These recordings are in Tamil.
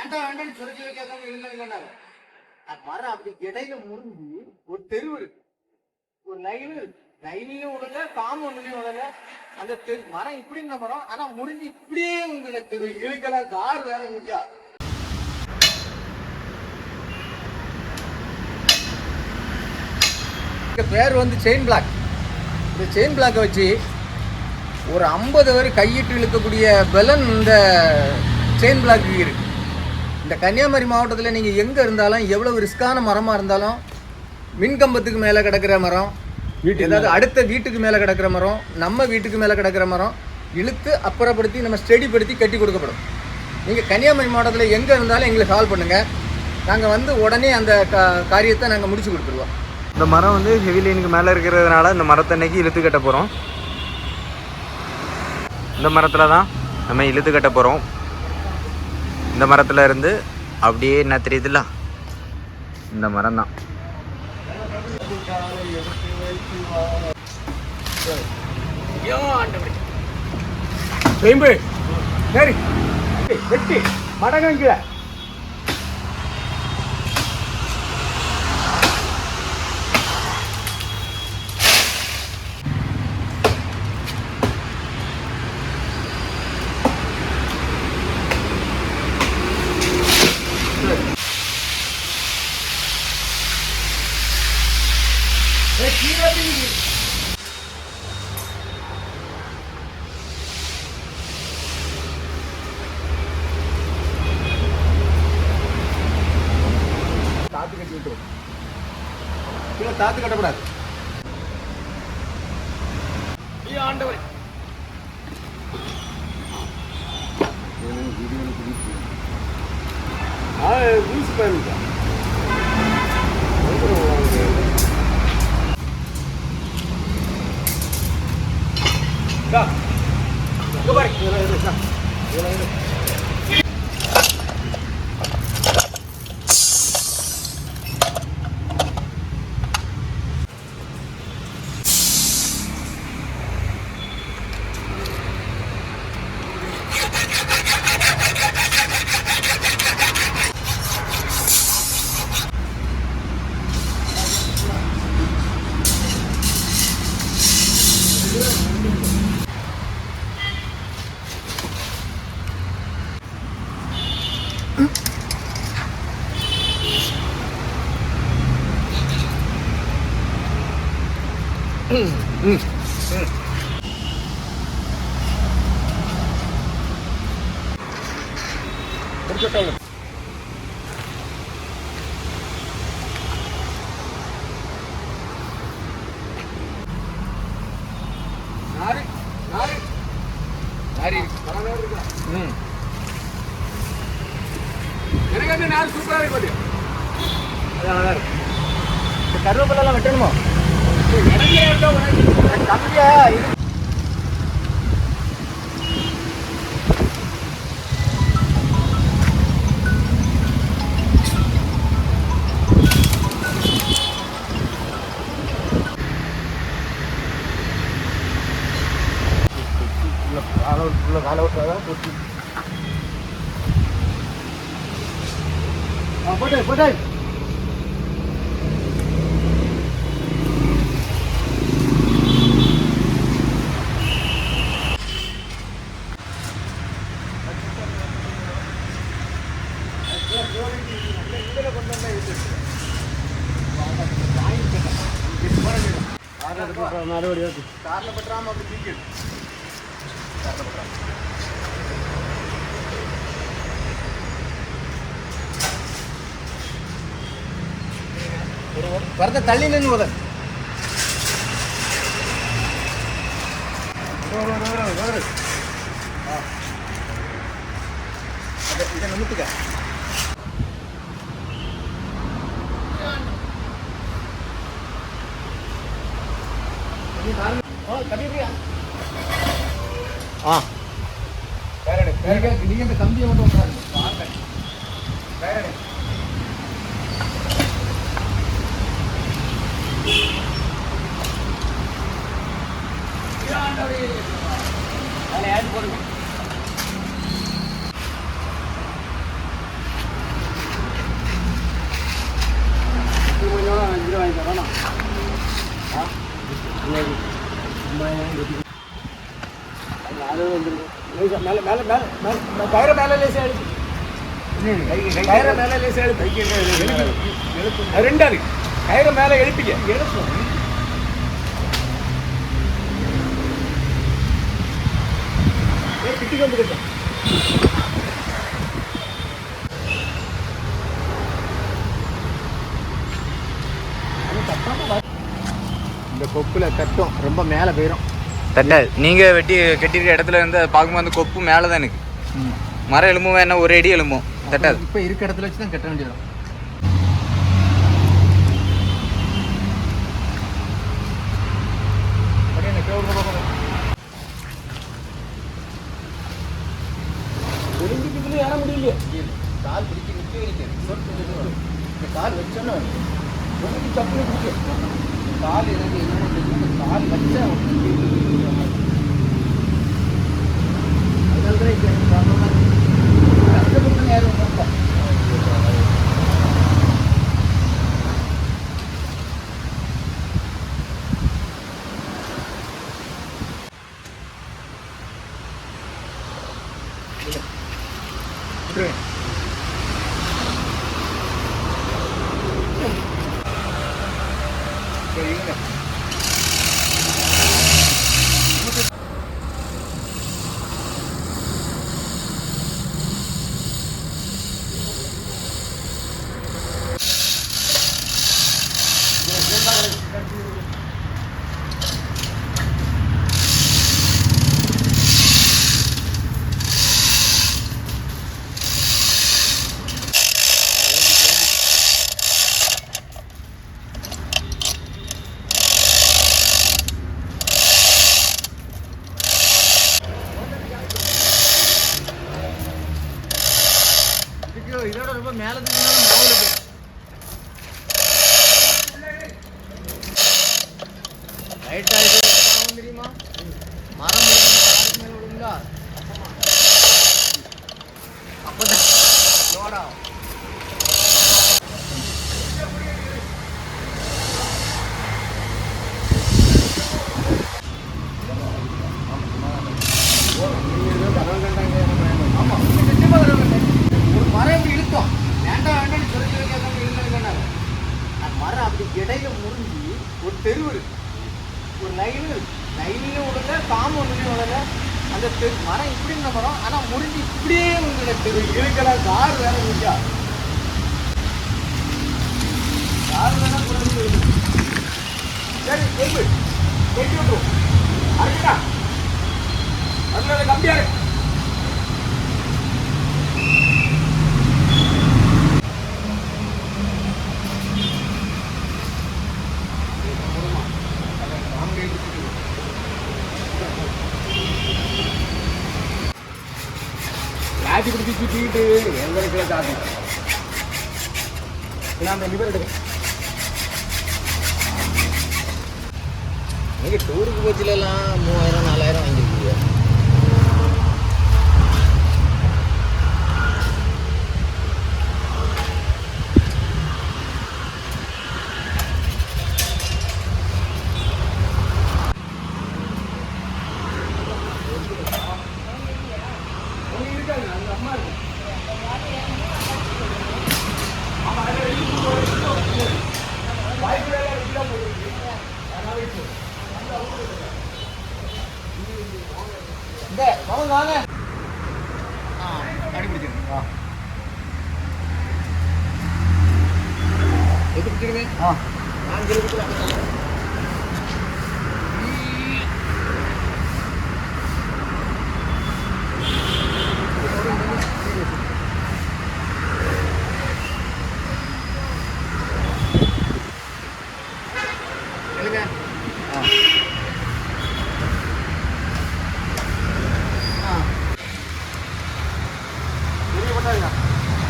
வேண்டாம் வேண்டாம்னு சுரக்கி வைக்காதவங்க இருந்தாங்க. மரம் அப்படி இடையில முறிஞ்சு ஒரு தெருவு இருக்கு, ஒரு லைன் இருக்கு. லைன்லயும் விடல, காம்பவுண்ட்லயும் விடல. அந்த மரம் இப்படி இருந்த மரம், ஆனா முறிஞ்சு இப்படியே உங்களை தெரு இழுக்கலாம். கார் வேற முடியா. பேர் வந்து செயின் பிளாக். இந்த செயின் பிளாக்கை வச்சு ஒரு 50 பேர் கையிட்டு இழுக்கக்கூடிய பலன் இந்த செயின் பிளாக்கு இருக்கு. இந்த கன்னியாகுமரி மாவட்டத்தில் நீங்கள் எங்கே இருந்தாலும், எவ்வளவு ரிஸ்கான மரமாக இருந்தாலும், மின்கம்பத்துக்கு மேலே கிடக்கிற மரம், ஏதாவது அடுத்த வீட்டுக்கு மேலே கிடக்கிற மரம், நம்ம வீட்டுக்கு மேலே கிடக்கிற மரம் இழுத்து அப்புறப்படுத்தி நம்ம ஸ்டெடிப்படுத்தி கட்டி கொடுக்கப்படும். நீங்கள் கன்னியாகுமரி மாவட்டத்தில் எங்கே இருந்தாலும் எங்களுக்கு கால் பண்ணுங்கள். நாங்கள் வந்து உடனே அந்த காரியத்தை நாங்கள் முடிச்சு கொடுத்துருவோம். இந்த மரம் வந்து ஹெவி லைனுக்கு மேலே இருக்கிறதுனால இந்த மரத்தை அன்னைக்கு இழுத்து கட்ட போகிறோம். இந்த மரத்தில் தான் நம்ம இழுத்து கட்ட போகிறோம். இந்த மரத்தில் இருந்து அப்படியே என்ன தெரியுதுல்ல, இந்த மரம் தான். சரி வெட்டி மடங்க தாத்து கட்டக்கூடாது. ஆண்டவர் சூப்பரா இருக்கு. கருவேப்பிலாம் வெட்டணுமோ கம்மியா இது. போட்டே காரில் பற்றாம அப்படி தீக்கிடு. காரில் பற்றாம வரத தள்ளி நின்று முதல் இதை நிமித்துக்க. நீங்க இந்த கம்பியை மட்டும் போடுங்க. வேணாம் அது வந்துருக்கு மேலே மேலே மேலே மேலே கயிறை மேலே லேசாக எழுத்து கயிறை மேலே லேசாக எழுத்து ரெண்டாவது கயிறை மேலே எழுப்பிக்க எழுப்போம் கிட்டிக்கு வந்துக்கிட்டேன் இந்த கொப்பில் தட்டும் ரொம்ப மேலே போயிடும் தட்டாது. நீங்கள் வெட்டி கட்டியிருக்க இடத்துல இருந்து அதை பார்க்கும்போது அந்த கொப்பு மேலே தான் எனக்கு மரம் எலும்பும் என்ன ஒரு அடி எலும்பும் தட்டாது. இப்போ இருக்க இடத்துல வச்சு தான் கட்ட வேண்டியது. ஏற முடியல கால் பிடிச்சி நிற்க கால் வச்சோன்னா தப்பு பிடிக்கும் கால் எனக்கு என்னென்ன தெரியும் கால் வச்சா கஷ்டப்பட்டு யாரும் இதோட ரொம்ப மேலே ரைட் ஆகிட்டு தெரியுமா மரம் மேலே விடுங்களா அப்போதான் லோடா மரம் அப்படி இடையில முறிஞ்சி ஒரு தெரு இருக்கு ஒரு லைனு லைனிலும் விடல காம்பவுண்ட்லையும் விடல அந்த தெரு மரம் இப்படி இருந்த மரம் ஆனால் முறிஞ்சி இப்படியே உங்களை தெரு இருக்கலாம் கார் வேற முடிஞ்சா கார் வேணா குறைஞ்சி சரி கேள்வி கேட்டு விட்டுரும் அதுக்கா அதனால கம்மியா இருக்கு ஆட்டி பிடிச்சி சுற்றிக்கிட்டு எங்களுக்கு காட்டு நான் அந்த லிவர் எடுக்க நீங்கள் டூருக்கு போச்சுலாம் 3000 4000 வாங்கியிருக்கீங்க. வாங்க அடி பிடிச்சிருங்க எது பிடிச்சிருங்க நான் சொல்லிக்கலாம்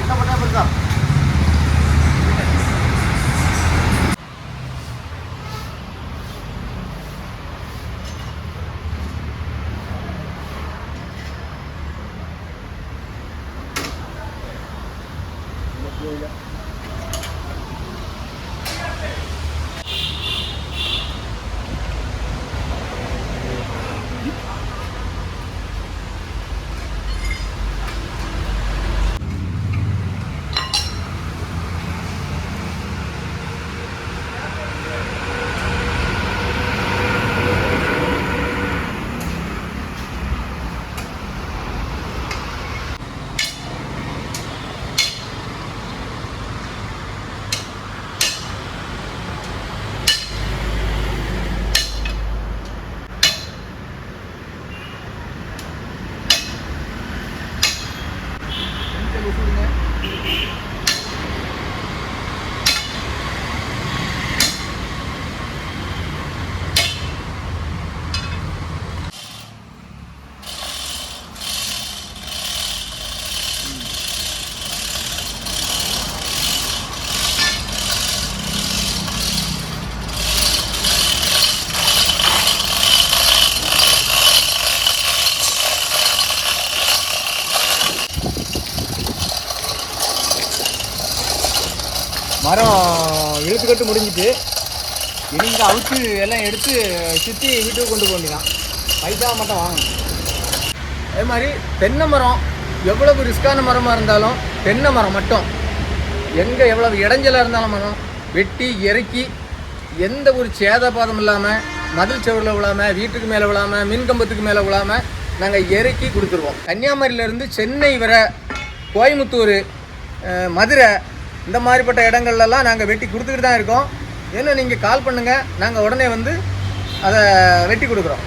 என்ன பண்ணா பெருசா மரம் இழுத்துக்கட்டு முடிஞ்சிட்டு இனி இங்கே அவுத்து எல்லாம் எடுத்து சுற்றி வீட்டுக்கு கொண்டு போகலாம். பைசா மட்டும் வாங்கணும். அதே மாதிரி தென்னை மரம் எவ்வளவு ரிஸ்க்கான மரமாக இருந்தாலும் தென்னை மரம் மட்டும் எங்கே எவ்வளவு இடைஞ்சலாக இருந்தாலும் மரம் வெட்டி இறக்கி எந்த ஒரு சேதபாதம் இல்லாமல் மதில் செவரில் விழாமல் வீட்டுக்கு மேலே விழாமல் மின்கம்பத்துக்கு மேலே விழாமல் நாங்கள் இறக்கி கொடுத்துருவோம். கன்னியாகுமரியிலேருந்து சென்னை வர கோயம்புத்தூர் மதுரை இந்த மாதிரிப்பட்ட இடங்கள்லாம் நாங்கள் வெட்டி கொடுத்துக்கிட்டு தான் இருக்கோம். ஏன்னா நீங்கள் கால் பண்ணுங்கள், நாங்கள் உடனே வந்து அதை வெட்டி கொடுக்குறோம்.